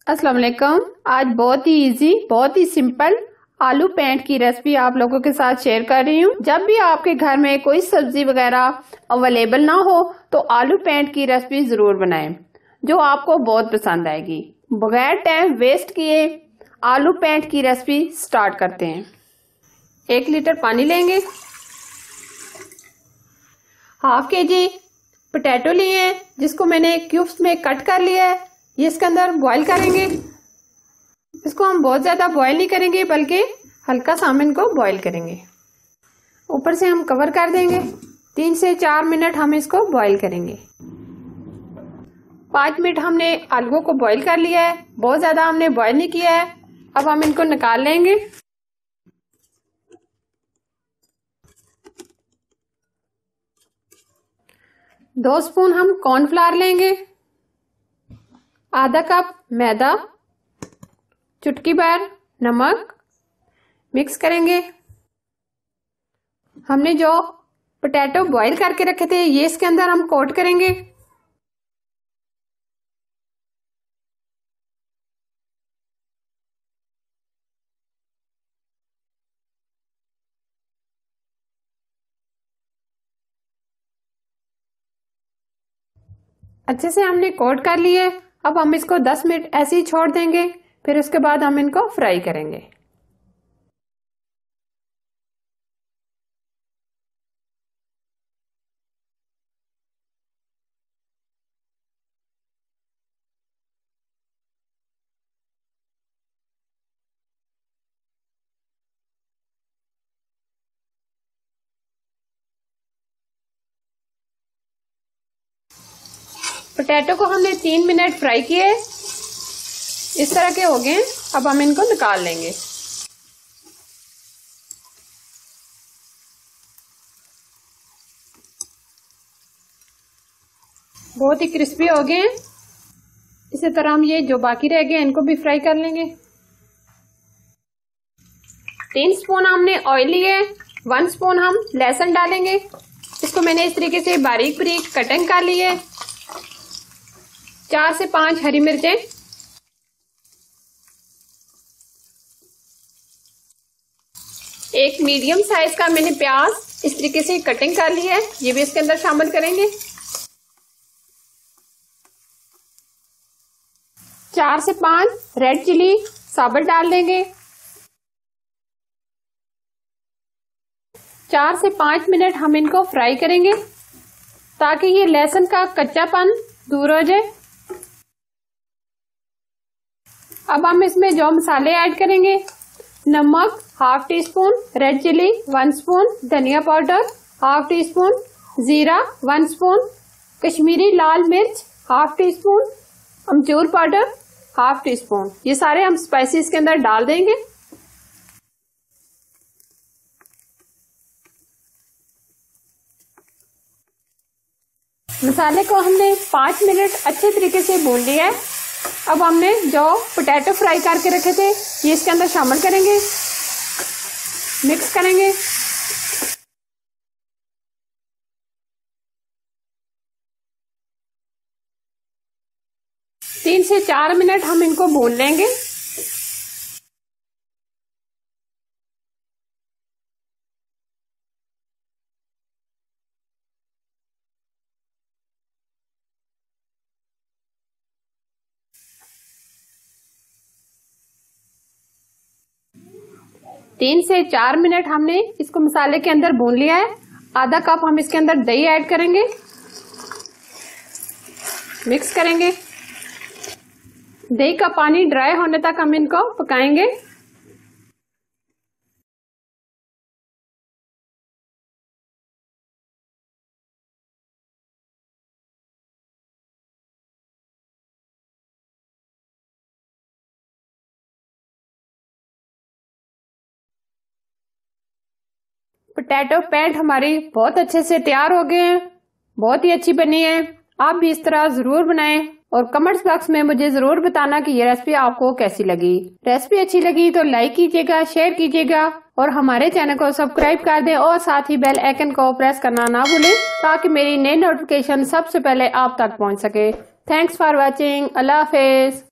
अस्सलाम वालेकुम। आज बहुत ही इजी, बहुत ही सिंपल आलू पेंट की रेसिपी आप लोगों के साथ शेयर कर रही हूँ। जब भी आपके घर में कोई सब्जी वगैरह अवेलेबल ना हो तो आलू पेंट की रेसिपी जरूर बनाएं, जो आपको बहुत पसंद आएगी। बगैर टाइम वेस्ट किए आलू पेंट की रेसिपी स्टार्ट करते हैं। 1 लीटर पानी लेंगे, हाफ केजी पोटैटो लिए हैं जिसको मैंने क्यूब्स में कट कर लिया है। ये इसके अंदर बॉईल करेंगे। इसको हम बहुत ज्यादा बॉईल नहीं करेंगे बल्कि हल्का सा हम इनको बॉईल करेंगे। ऊपर से हम कवर कर देंगे। 3 से 4 मिनट हम इसको बॉईल करेंगे। 5 मिनट हमने आलूओं को बॉईल कर लिया है, बहुत ज्यादा हमने बॉईल नहीं किया है। अब हम इनको निकाल लेंगे। दो स्पून हम कॉर्नफ्लावर लेंगे, आधा कप मैदा, चुटकी भर नमक, मिक्स करेंगे। हमने जो पोटैटो बॉईल करके रखे थे ये इसके अंदर हम कोट करेंगे। अच्छे से हमने कोट कर लिए। अब हम इसको 10 मिनट ऐसे ही छोड़ देंगे, फिर उसके बाद हम इनको फ्राई करेंगे। पोटैटो को हमने 3 मिनट फ्राई किए, इस तरह के हो गए। अब हम इनको निकाल लेंगे। बहुत ही क्रिस्पी हो गए। इसी तरह हम ये जो बाकी रह गए इनको भी फ्राई कर लेंगे। 3 स्पून हमने ऑयल लिए, 1 स्पून हम लहसुन डालेंगे। इसको मैंने इस तरीके से बारीक बारीक कटिंग कर ली है। 4 से 5 हरी मिर्चें, एक मीडियम साइज का मैंने प्याज इस तरीके से कटिंग कर ली है, ये भी इसके अंदर शामिल करेंगे। 4 से 5 रेड चिली साबुत डाल देंगे। 4 से 5 मिनट हम इनको फ्राई करेंगे ताकि ये लहसुन का कच्चापन दूर हो जाए। अब हम इसमें जो मसाले ऐड करेंगे, नमक half teaspoon, red chili 1 spoon, धनिया पाउडर हाफ टी स्पून, जीरा 1 स्पून, कश्मीरी लाल मिर्च हाफ टी स्पून, अमचूर पाउडर हाफ टी स्पून। ये सारे हम स्पाइसेस के अंदर डाल देंगे। मसाले को हमने 5 मिनट अच्छे तरीके से भून लिया है। अब हमने जो पोटैटो फ्राई करके रखे थे ये इसके अंदर शामिल करेंगे, मिक्स करेंगे। तीन से 4 मिनट हम इनको भून लेंगे। तीन से 4 मिनट हमने इसको मसाले के अंदर भून लिया है। आधा कप हम इसके अंदर दही ऐड करेंगे, मिक्स करेंगे। दही का पानी ड्राई होने तक हम इनको पकाएंगे। पोटैटो पेंट हमारी बहुत अच्छे से तैयार हो गए हैं, बहुत ही अच्छी बनी है। आप भी इस तरह जरूर बनाएं और कमेंट्स बॉक्स में मुझे जरूर बताना कि ये रेसिपी आपको कैसी लगी। रेसिपी अच्छी लगी तो लाइक कीजिएगा, शेयर कीजिएगा और हमारे चैनल को सब्सक्राइब कर दें और साथ ही बेल आइकन को प्रेस करना ना भूलें ताकि मेरी नई नोटिफिकेशन सबसे पहले आप तक पहुंच सके। Thanks for watching. Allah Hafiz.